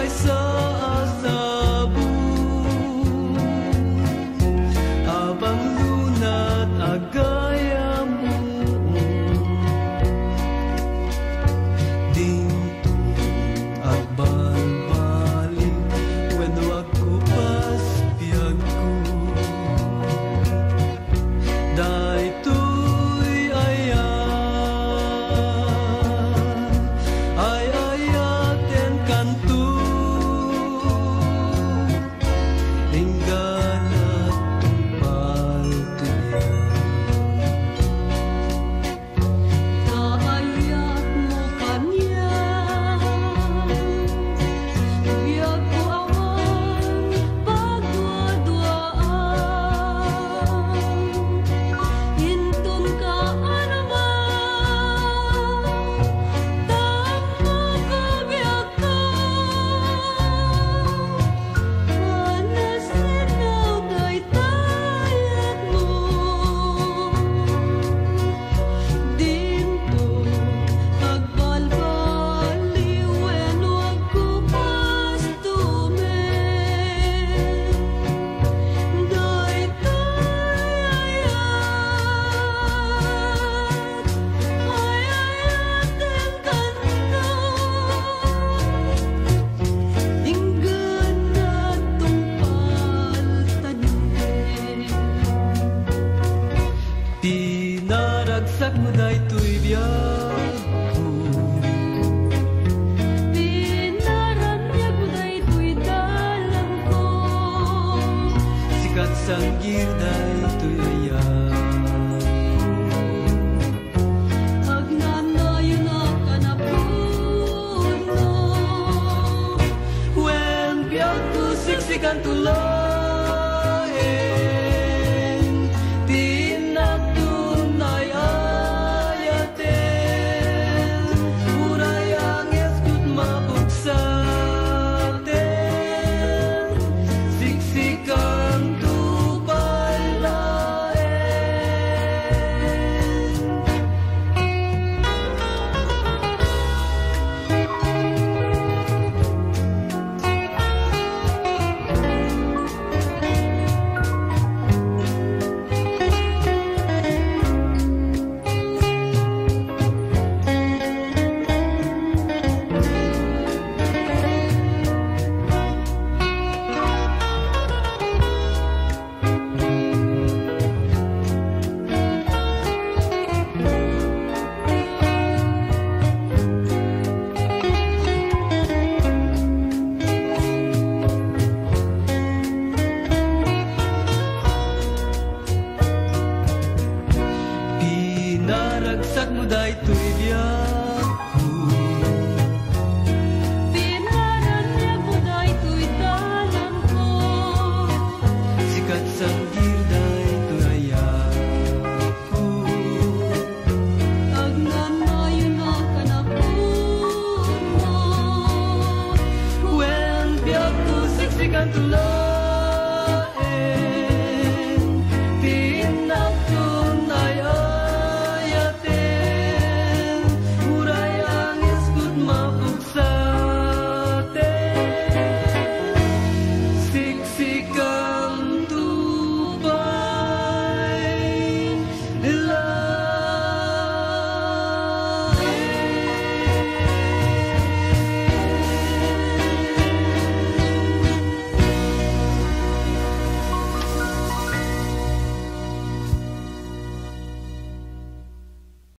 sa asabu, habang lunat agaya mo. Dingtong at balbalik, when wag ko pas biyag ko. Daytoy ayaten kanto, lingganat tumpal tuyan. Kaayat mo kanya, biyag ko awan pagdua-duaan. Hintun ka anaman, tamo ko biyag ko. Manasinaw kay tayag mo. Dinto agbalbaliw when wag ko pas tumen. Daytoy ayaten kanto, lingganat tumpal tanin. Pinaragsak mo daytoy biyag ko, Pinaranyag mo daytoy dalang ko. sikat sanggir daytoy ayaw. Agnanayon na kanapuno, When biyag ko siksikan tuloy, tinagtunay ayaten, uray ang eskut mapugsaten, siksikan tupal laen. Pinaragsak mo daytoy biyag